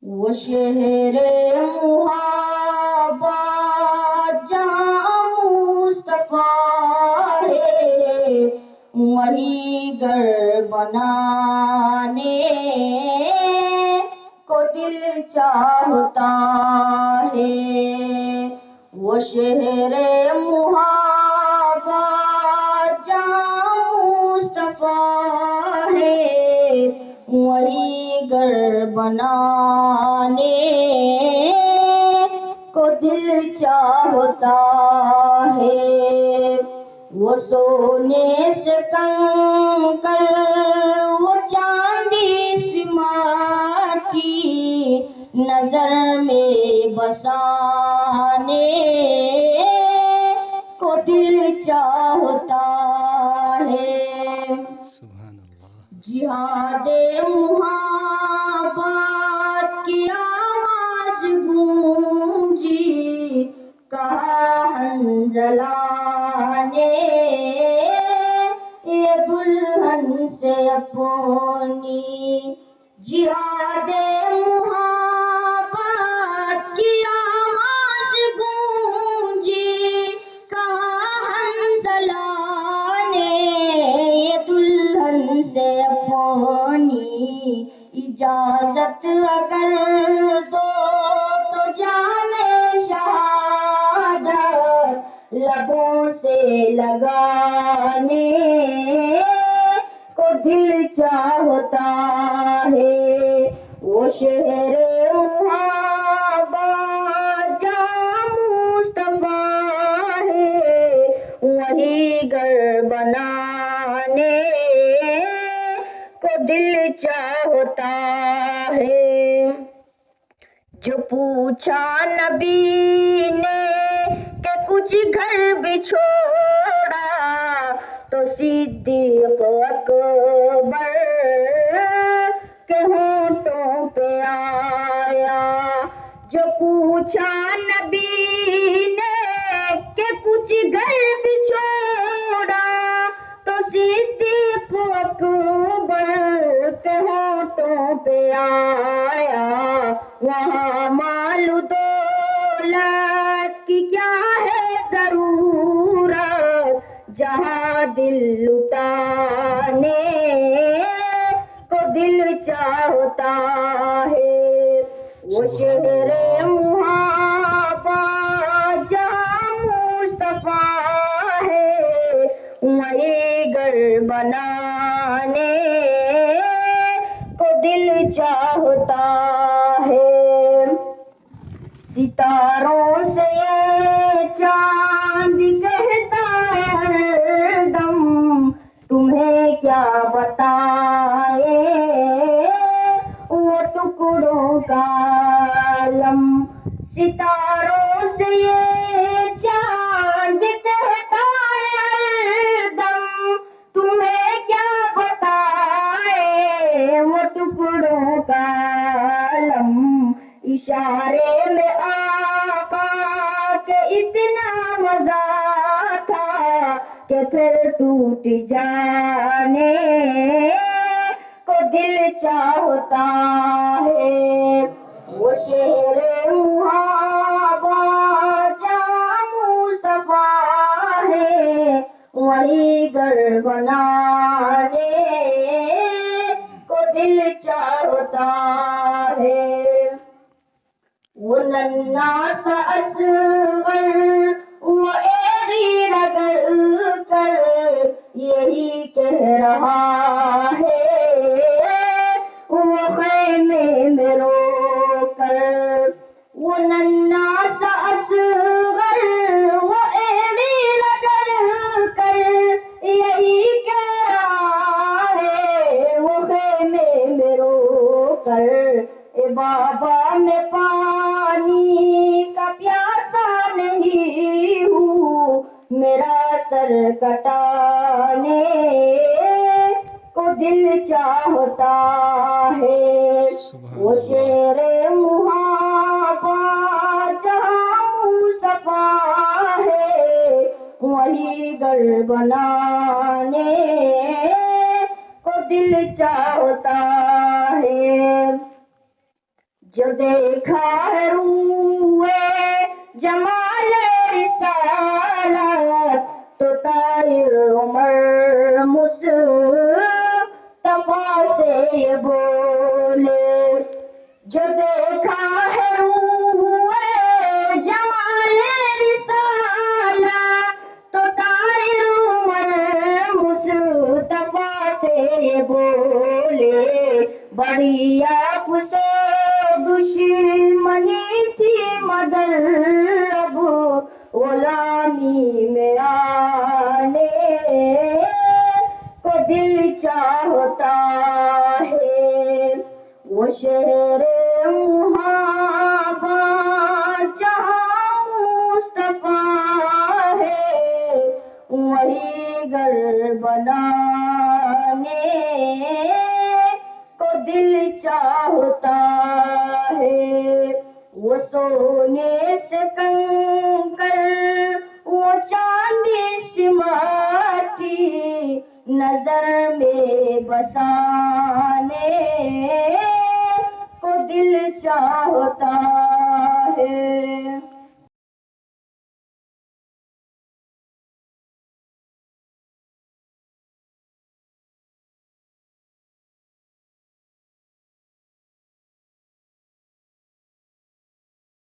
وہ شہر محبت جہاں مصطفیٰ ہے، وہی گھر بنانے کو دل چاہتا ہے۔ وہ شہر محبت جہاں مصطفیٰ ہے، وہی گھر بنانے کو دل چاہتا ہے۔ وہ سونے سے کنکر، وہ چاندی سے مٹی، نظر میں بسانے کو دل چاہتا ہے۔ جہاد محبت کی آواز گونجی، کہا حنظلہ نے یہ دلہن سے اپنی۔ جہاد محبت کی آواز گونجی، کہا حنظلہ نے یہ دلہن سے اپنی۔ اجازت اگر دو تو جام شہادت لبوں سے لگانے کو دل چاہتا ہے۔ وہ شہر محبت جہاں مصطفیٰ ہے، وہی گھر بنانے کو دل چاہتا ہے۔ جو پوچھا نبی نے کہ کچھ گھر بھی چھوڑا، تو صدیق اکبر کے ہونٹوں پہ آیا۔ جو پوچھا نبی نے کہ کچھ گھر بھی چھوڑا، تو صدیق اکبر کے ہونٹوں پہ آیا۔ وہاں مال و دولت کی کیا ہے ضرورت، جہاں دل لٹانے کو دل چاہتا ہے۔ وہ شہر محبت جہاں مصطفیٰ ہے، وہی گھر بنانے کو دل چاہتا ہے۔ ستاروں سے یہ چاند کہتا ہے ہر دم، تمہیں کیا بتائے وہ ٹکڑوں کا عالم۔ ستاروں سے یہ چاند کہتا ہے ہر دم، تمہیں کیا بتائے وہ ٹکڑوں کا عالم۔ اشارے میں آقا کے اتنا مزہ تھا کہ پھر ٹوٹ جانے کو دل چاہتا ہے۔ وہ شہر محبت جہاں مصطفیٰ ہے، وہی گھر بنانے کو دل چاہتا ہے۔ وہ ننھا سا اصغر، وہ ایڑی رگڑ کر یہی کہہ رہا ہے، وہ خیمے میں رو کر۔ وہ ننھا سا اصغر، وہ ایڑی رگڑ کر یہی کہہ رہا ہے، وہ خیمے میں رو کر۔ اے بابا میں پانی کا پیاسا نہیں ہوں، میرا سر کٹانے کو دل چاہتا ہے۔ وہ شہر محبت جہاں مصطفیٰ ہے، وہی گھر بنانے کو دل چاہتا ہے۔ جو دیکھا ہے روئے جمال رسالت تو طاہر عمر مصطفیٰ سے یہ بولے، جو دیکھا ہے روئے جمال رسالت تو طاہر عمر مصطفیٰ سے یہ بولے، بڑی آپ سے دشمنی تھی مگر اب غلامی میں آنے کو دل چاہتا ہے، وہ شہر محابا جہاں مصطفیٰ ہے، وہی گھر بنانے کو دل چاہتا ہے، وہ سونے سے کنکر وہ چاندی سے ماٹی نظر میں بسانے کو دل چاہتا ہے۔